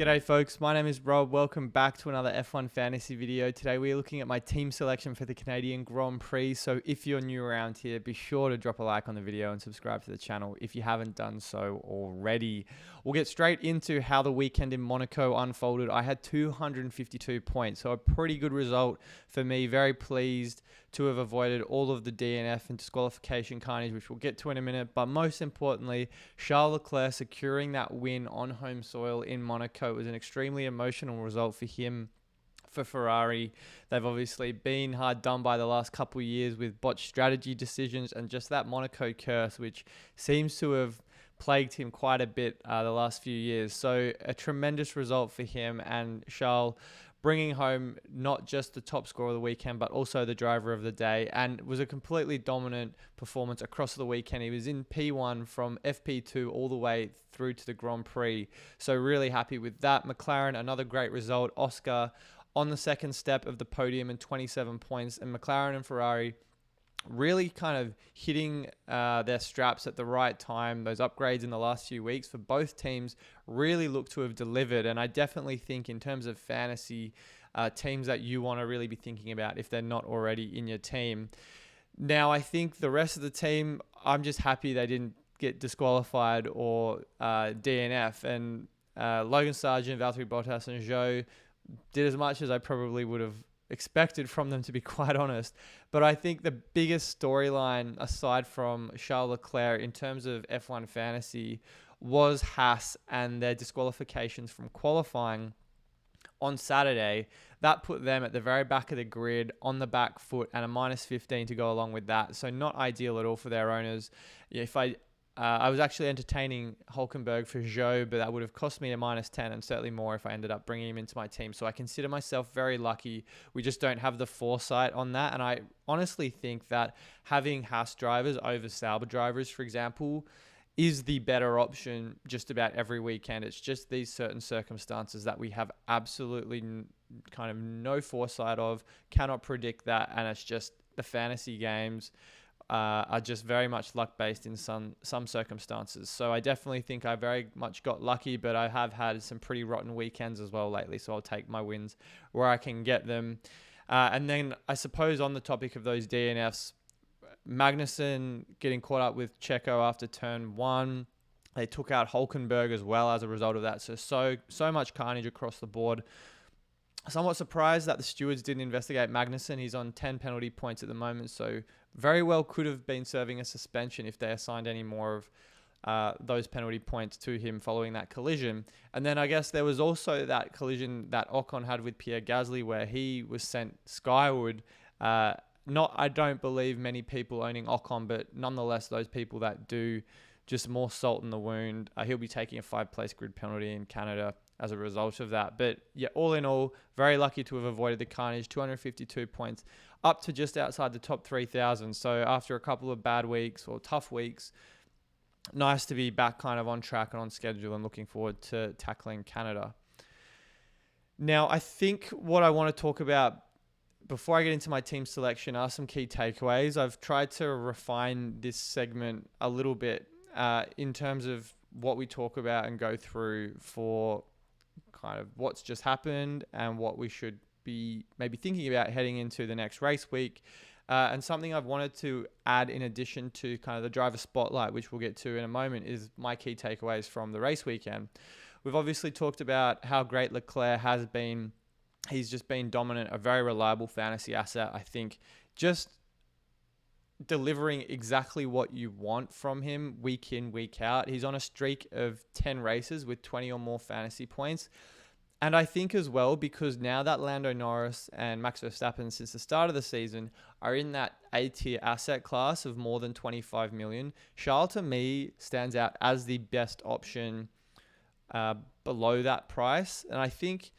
G'day folks, my name is Rob. Welcome back to another F1 Fantasy video. Today we're looking at my team selection for the Canadian Grand Prix. So if you're new around here, be sure to drop a like on the video and subscribe to the channel if you haven't done so already. We'll get straight into how the weekend in Monaco unfolded. I had 252 points, so a pretty good result for me. Very pleased to have avoided all of the DNF and disqualification carnage, which we'll get to in a minute. But most importantly, Charles Leclerc securing that win on home soil in Monaco. It was an extremely emotional result for him. For Ferrari, they've obviously been hard done by the last couple of years with botched strategy decisions and just that Monaco curse, which seems to have plagued him quite a bit the last few years. So a tremendous result for him and Charles, bringing home not just the top score of the weekend, but also the driver of the day. And it was a completely dominant performance across the weekend. He was in P1 from FP2 all the way through to the Grand Prix. So really happy with that. McLaren, another great result. Oscar on the second step of the podium and 27 points. And McLaren and Ferrari really kind of hitting their straps at the right time. Those upgrades in the last few weeks for both teams really look to have delivered. And I definitely think in terms of fantasy teams that you want to really be thinking about if they're not already in your team. Now, I think the rest of the team, I'm just happy they didn't get disqualified or DNF. And Logan Sargent, Valtteri Bottas and Zhou did as much as I probably would have expected from them, to be quite honest. But I think the biggest storyline aside from Charles Leclerc in terms of F1 fantasy was Haas and their disqualifications from qualifying on Saturday. That put them at the very back of the grid on the back foot and a -15 to go along with that. So not ideal at all for their owners. If I was actually entertaining Hulkenberg for Zhou, but that would have cost me a -10 and certainly more if I ended up bringing him into my team. So I consider myself very lucky. We just don't have the foresight on that. And I honestly think that having Haas drivers over Sauber drivers, for example, is the better option just about every weekend. It's just these certain circumstances that we have absolutely kind of no foresight of, cannot predict that. And it's just the fantasy games are just very much luck-based in some circumstances. So I definitely think I very much got lucky, but I have had some pretty rotten weekends as well lately, so I'll take my wins where I can get them. And then I suppose on the topic of those DNFs, Magnussen getting caught up with Checo after turn 1. They took out Hulkenberg as well as a result of that. So much carnage across the board. Somewhat surprised that the stewards didn't investigate Magnussen. He's on 10 penalty points at the moment, so very well could have been serving a suspension if they assigned any more of those penalty points to him following that collision. And then I guess there was also that collision that Ocon had with Pierre Gasly where he was sent skyward. I don't believe many people owning Ocon, but nonetheless, those people that do, just more salt in the wound. He'll be taking a 5-place grid penalty in Canada as a result of that. But yeah, all in all, very lucky to have avoided the carnage. 252 points, up to just outside the top 3,000. So after a couple of bad weeks or tough weeks, nice to be back kind of on track and on schedule and looking forward to tackling Canada. Now, I think what I want to talk about before I get into my team selection are some key takeaways. I've tried to refine this segment a little bit in terms of what we talk about and go through for kind of what's just happened and what we should be maybe thinking about heading into the next race week. And something I've wanted to add in addition to kind of the driver spotlight, which we'll get to in a moment, is my key takeaways from the race weekend. We've obviously talked about how great Leclerc has been. He's just been dominant, a very reliable fantasy asset. I think just delivering exactly what you want from him week in, week out. He's on a streak of 10 races with 20 or more fantasy points. And I think as well, because now that Lando Norris and Max Verstappen since the start of the season are in that A-tier asset class of more than 25 million, Charles to me stands out as the best option below that price. And I think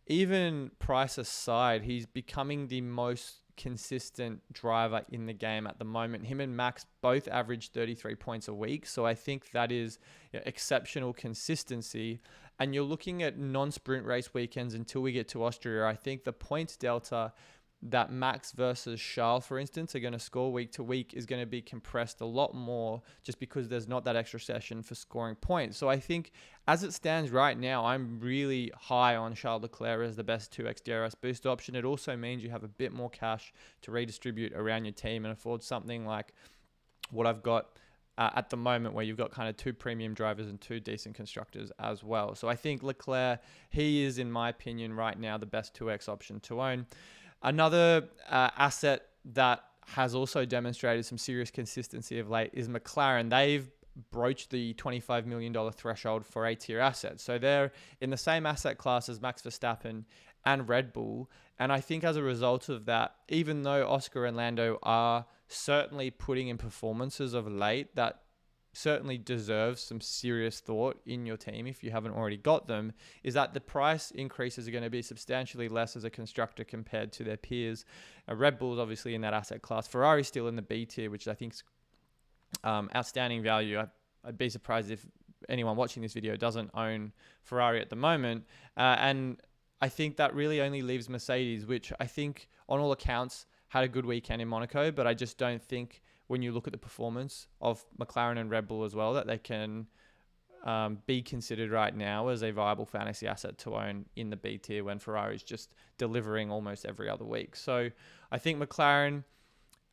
even price aside, he's becoming the most consistent driver in the game at the moment. Him and Max both average 33 points a week. So I think that is exceptional consistency. And you're looking at non-sprint race weekends until we get to Austria. I think the points delta that Max versus Charles, for instance, are going to score week to week is going to be compressed a lot more just because there's not that extra session for scoring points. So I think as it stands right now, I'm really high on Charles Leclerc as the best 2x DRS boost option. It also means you have a bit more cash to redistribute around your team and afford something like what I've got at the moment, where you've got kind of 2 premium drivers and 2 decent constructors as well. So I think Leclerc, he is, in my opinion, right now the best 2x option to own. Another asset that has also demonstrated some serious consistency of late is McLaren. They've broached the $25 million threshold for A-tier assets. So they're in the same asset class as Max Verstappen and Red Bull. And I think as a result of that, even though Oscar and Lando are certainly putting in performances of late that certainly deserves some serious thought in your team if you haven't already got them, is that the price increases are going to be substantially less as a constructor compared to their peers. Red Bull's obviously in that asset class. Ferrari's still in the B tier, which I think is outstanding value. I'd be surprised if anyone watching this video doesn't own Ferrari at the moment. And I think that really only leaves Mercedes, which I think on all accounts had a good weekend in Monaco, but I just don't think when you look at the performance of McLaren and Red Bull as well, that they can be considered right now as a viable fantasy asset to own in the B tier when Ferrari's just delivering almost every other week. So I think McLaren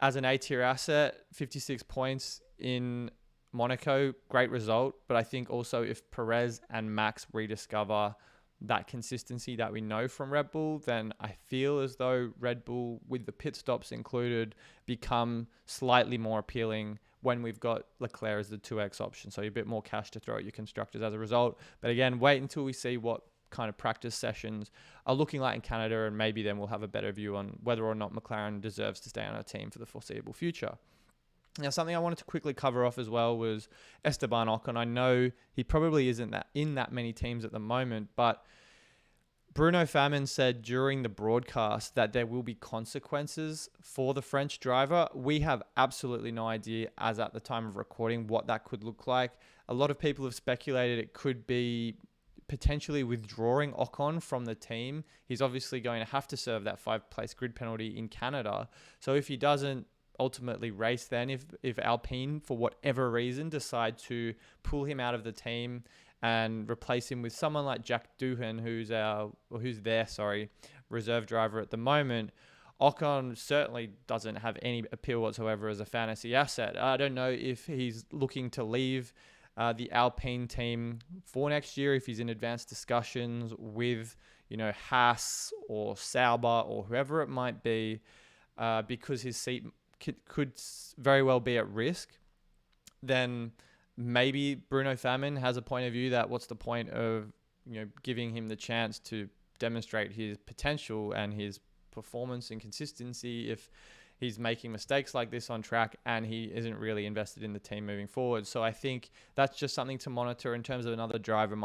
as an A tier asset, 56 points in Monaco, great result. But I think also if Perez and Max rediscover that consistency that we know from Red Bull, then I feel as though Red Bull, with the pit stops included, become slightly more appealing when we've got Leclerc as the 2x option. So a bit more cash to throw at your constructors as a result. But again, wait until we see what kind of practice sessions are looking like in Canada, and maybe then we'll have a better view on whether or not McLaren deserves to stay on our team for the foreseeable future. Now, something I wanted to quickly cover off as well was Esteban Ocon. I know he probably isn't in that many teams at the moment, but Bruno Famin said during the broadcast that there will be consequences for the French driver. We have absolutely no idea, as at the time of recording, what that could look like. A lot of people have speculated it could be potentially withdrawing Ocon from the team. He's obviously going to have to serve that 5-place grid penalty in Canada. So if he doesn't ultimately race, then if Alpine for whatever reason decide to pull him out of the team and replace him with someone like Jack Doohan, who's their reserve driver at the moment, Ocon certainly doesn't have any appeal whatsoever as a fantasy asset. I don't know if he's looking to leave the Alpine team for next year, if he's in advanced discussions with Haas or Sauber or whoever it might be, because his seat could very well be at risk. Then maybe Bruno Famin has a point of view that what's the point of giving him the chance to demonstrate his potential and his performance and consistency if he's making mistakes like this on track and he isn't really invested in the team moving forward. So I think that's just something to monitor in terms of another driver.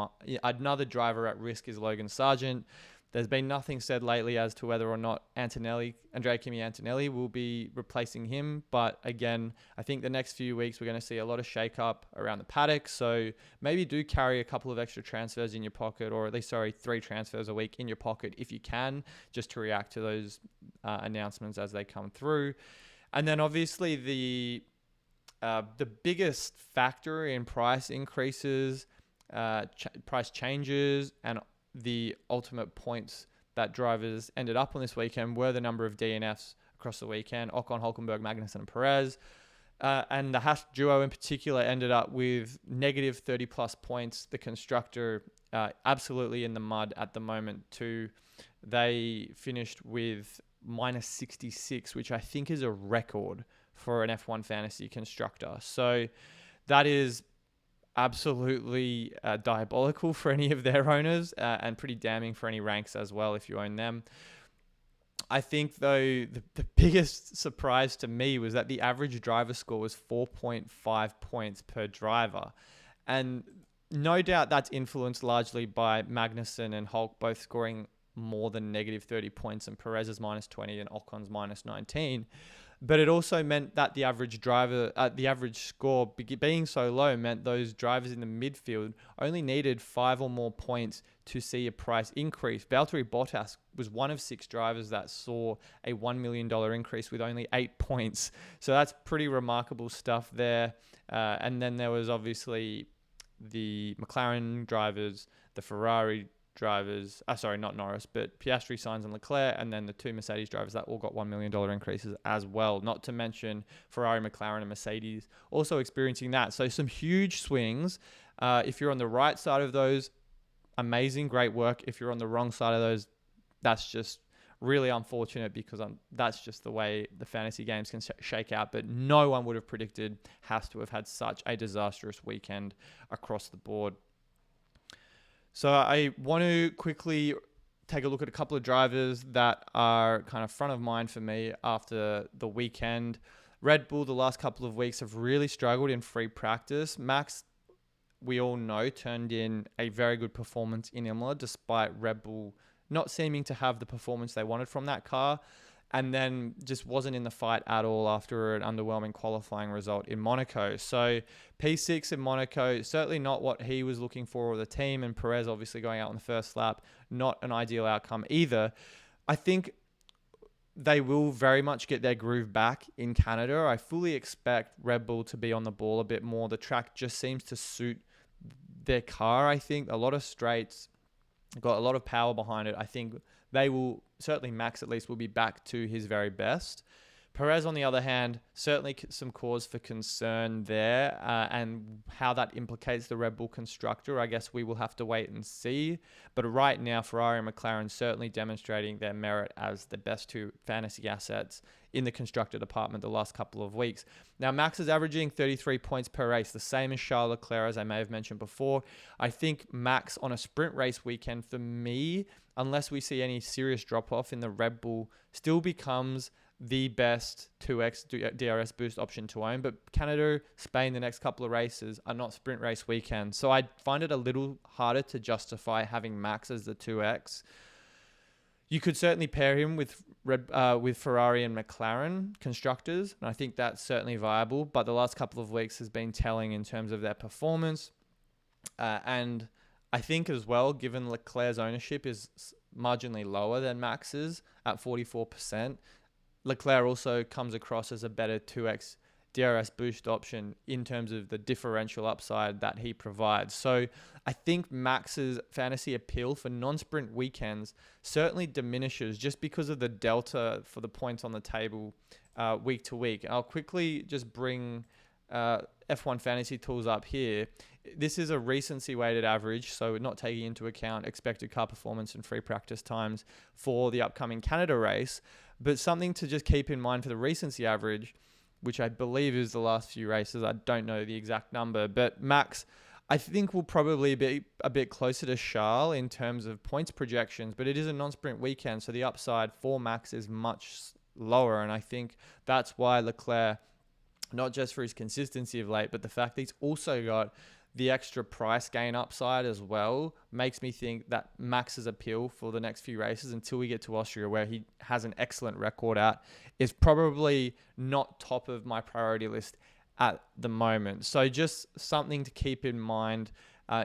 Another driver at risk is Logan Sargent. There's been nothing said lately as to whether or not Andrea Kimi Antonelli will be replacing him. But again, I think the next few weeks we're going to see a lot of shake-up around the paddock. So maybe do carry a couple of extra transfers in your pocket, or at least, 3 transfers a week in your pocket if you can, just to react to those announcements as they come through. And then obviously the biggest factor in price increases, price changes, and the ultimate points that drivers ended up on this weekend were the number of DNFs across the weekend. Ocon, Hülkenberg, Magnussen, and Perez. And the Haas duo in particular ended up with negative 30 plus points. The constructor absolutely in the mud at the moment too. They finished with minus 66, which I think is a record for an F1 fantasy constructor. So that is absolutely diabolical for any of their owners, and pretty damning for any ranks as well if you own them. I think, though, the biggest surprise to me was that the average driver score was 4.5 points per driver. And no doubt that's influenced largely by Magnussen and Hulk both scoring more than negative 30 points, and Perez's minus 20 and Ocon's minus 19. But it also meant that the average score being so low meant those drivers in the midfield only needed 5 or more points to see a price increase. Valtteri Bottas was one of 6 drivers that saw a $1 million increase with only 8 points. So that's pretty remarkable stuff there. And then there was obviously the McLaren drivers, the Ferrari drivers, sorry, not Norris, but Piastri, Sainz, and Leclerc, and then the 2 Mercedes drivers that all got $1 million increases as well. Not to mention Ferrari, McLaren, and Mercedes also experiencing that. So some huge swings. If you're on the right side of those, amazing, great work. If you're on the wrong side of those, that's just really unfortunate, because that's just the way the fantasy games can shake out. But no one would have predicted Haas to have had such a disastrous weekend across the board. So I want to quickly take a look at a couple of drivers that are kind of front of mind for me after the weekend. Red Bull, the last couple of weeks, have really struggled in free practice. Max, we all know, turned in a very good performance in Imola, despite Red Bull not seeming to have the performance they wanted from that car, and then just wasn't in the fight at all after an underwhelming qualifying result in Monaco. So P6 in Monaco, certainly not what he was looking for, or the team, and Perez obviously going out on the first lap, not an ideal outcome either. I think they will very much get their groove back in Canada. I fully expect Red Bull to be on the ball a bit more. The track just seems to suit their car, I think. A lot of straights, got a lot of power behind it. I think they will, certainly Max at least, will be back to his very best. Perez, on the other hand, certainly some cause for concern there, and how that implicates the Red Bull constructor, I guess we will have to wait and see. But right now, Ferrari and McLaren certainly demonstrating their merit as the best 2 fantasy assets in the constructor department the last couple of weeks. Now, Max is averaging 33 points per race, the same as Charles Leclerc, as I may have mentioned before. I think Max on a sprint race weekend, for me, unless we see any serious drop-off in the Red Bull, still becomes the best 2x DRS boost option to own. But Canada, Spain, the next couple of races are not sprint race weekends. So I find it a little harder to justify having Max as the 2x. You could certainly pair him with Ferrari and McLaren constructors, and I think that's certainly viable. But the last couple of weeks has been telling in terms of their performance. And I think as well, given Leclerc's ownership is marginally lower than Max's at 44%, Leclerc also comes across as a better 2x DRS boost option in terms of the differential upside that he provides. So I think Max's fantasy appeal for non-sprint weekends certainly diminishes just because of the delta for the points on the table week to week. I'll quickly just bring F1 Fantasy Tools up here. This is a recency weighted average, so we're not taking into account expected car performance and free practice times for the upcoming Canada race. But something to just keep in mind for the recency average, which I believe is the last few races. I don't know the exact number, but Max, I think, will probably be a bit closer to Charles in terms of points projections, but it is a non-sprint weekend, so the upside for Max is much lower. And I think that's why Leclerc, not just for his consistency of late, but the fact that he's also got the extra price gain upside as well, makes me think that Max's appeal for the next few races until we get to Austria, where he has an excellent record at, is probably not top of my priority list at the moment. So just something to keep in mind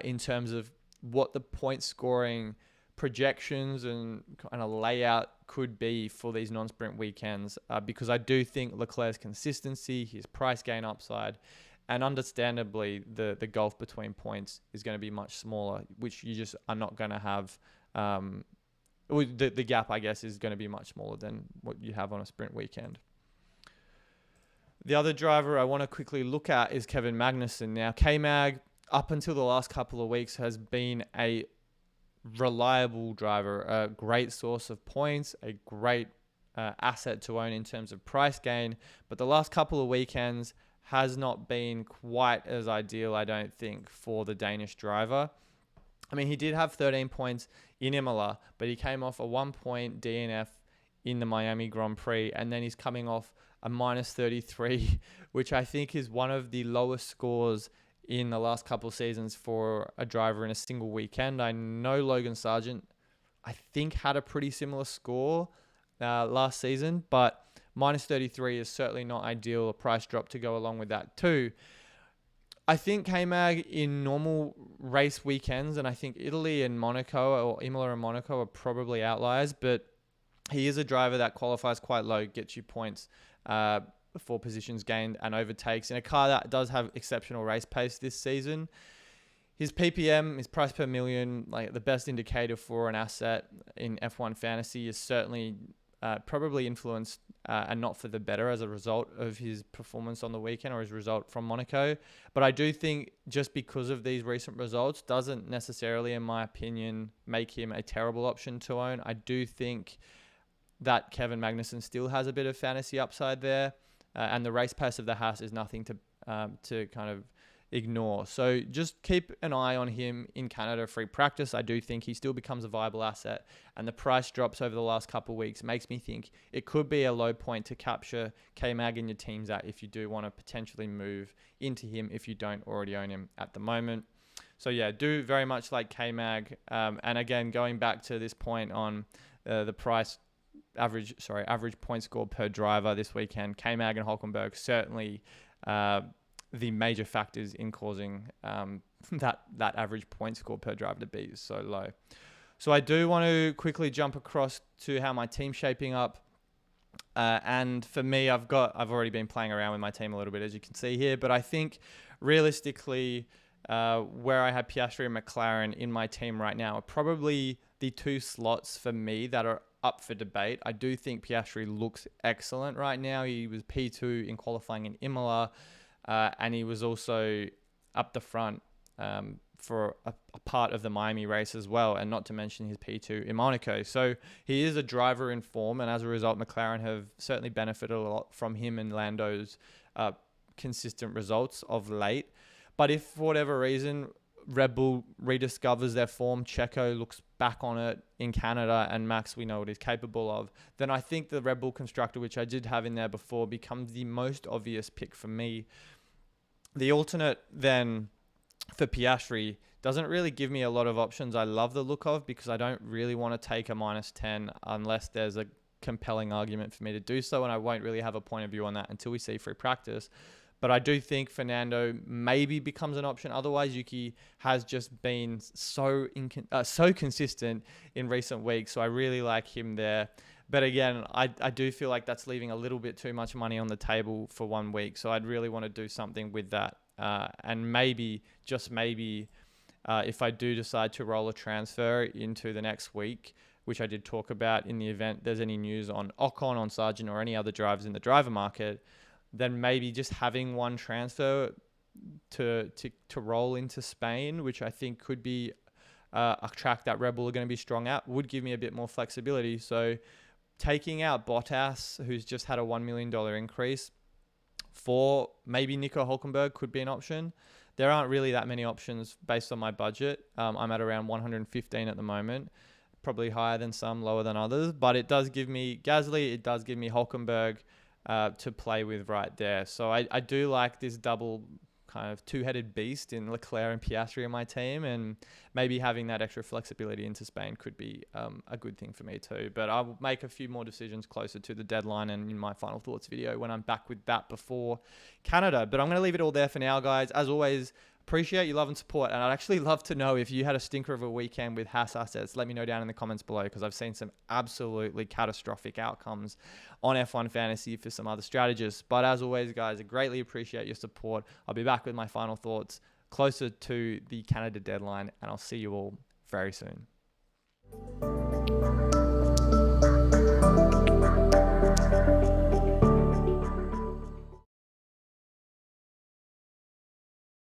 in terms of what the point scoring projections and kind of layout could be for these non-sprint weekends, because I do think Leclerc's consistency, his price gain upside, and understandably, the gulf between points is going to be much smaller, which you just are not going to have. The gap, I guess, is going to be much smaller than what you have on a sprint weekend. The other driver I want to quickly look at is Kevin Magnussen. Now, K-Mag, up until the last couple of weeks, has been a reliable driver, a great source of points, a great asset to own in terms of price gain. But the last couple of weekends has not been quite as ideal, I don't think, for the Danish driver. I mean, he did have 13 points in Imola, but he came off a 1-point DNF in the Miami Grand Prix, and then he's coming off a minus 33, which I think is one of the lowest scores in the last couple of seasons for a driver in a single weekend. I know Logan Sargent, I think, had a pretty similar score last season, but minus 33 is certainly not ideal. A price drop to go along with that too. I think K-Mag in normal race weekends, and I think Italy and Monaco, or Imola and Monaco, are probably outliers, but he is a driver that qualifies quite low, gets you points for positions gained and overtakes in a car that does have exceptional race pace this season. His PPM, his price per million, like the best indicator for an asset in F1 fantasy, is certainly probably influenced and not for the better as a result of his performance on the weekend or his result from Monaco. But I do think just because of these recent results doesn't necessarily, in my opinion, make him a terrible option to own. I do think that Kevin Magnussen still has a bit of fantasy upside there, and the race pace of the Haas is nothing to kind of ignore. So just keep an eye on him in Canada free practice. I do think he still becomes a viable asset, and the price drops over the last couple of weeks makes me think it could be a low point to capture K-Mag in your teams at if you do want to potentially move into him if you don't already own him at the moment. So yeah, do very much like K-Mag. And again, going back to this point on the price average point score per driver this weekend, K-Mag and Hulkenberg certainly the major factors in causing that average point score per driver to be so low. So I do want to quickly jump across to how my team's shaping up. And for me, I've already been playing around with my team a little bit, as you can see here. But I think realistically, where I have Piastri and McLaren in my team right now are probably the two slots for me that are up for debate. I do think Piastri looks excellent right now. He was P2 in qualifying in Imola. And he was also up the front for a part of the Miami race as well, and not to mention his P2 in Monaco. So he is a driver in form, and as a result, McLaren have certainly benefited a lot from him and Lando's consistent results of late. But if for whatever reason Red Bull rediscovers their form, Checo looks back on it in Canada, and Max, we know what he's capable of, then I think the Red Bull constructor, which I did have in there before, becomes the most obvious pick for me. The alternate then for Piastri doesn't really give me a lot of options I love the look of, because I don't really want to take a minus 10 unless there's a compelling argument for me to do so, and I won't really have a point of view on that until we see free practice. But I do think Fernando maybe becomes an option. Otherwise, Yuki has just been so consistent in recent weeks, so I really like him there. But again, I do feel like that's leaving a little bit too much money on the table for 1 week. So I'd really want to do something with that. And maybe, just maybe, if I do decide to roll a transfer into the next week, which I did talk about in the event there's any news on Ocon, on Sargent, or any other drivers in the driver market, then maybe just having one transfer to roll into Spain, which I think could be a track that Red Bull are going to be strong at, would give me a bit more flexibility. So taking out Bottas, who's just had a $1 million increase, for maybe Nico Hulkenberg could be an option. There aren't really that many options based on my budget. I'm at around 115 at the moment, probably higher than some, lower than others. But it does give me Gasly, it does give me Hulkenberg to play with right there. So I do like this double kind of two-headed beast in Leclerc and Piastri in my team, and maybe having that extra flexibility into Spain could be a good thing for me too. But I'll make a few more decisions closer to the deadline and in my final thoughts video when I'm back with that before Canada. But I'm going to leave it all there for now, guys. As always, appreciate your love and support, and I'd actually love to know if you had a stinker of a weekend with Haas assets. Let me know down in the comments below, because I've seen some absolutely catastrophic outcomes on F1 Fantasy for some other strategists. But as always, guys, I greatly appreciate your support. I'll be back with my final thoughts closer to the Canada deadline, and I'll see you all very soon.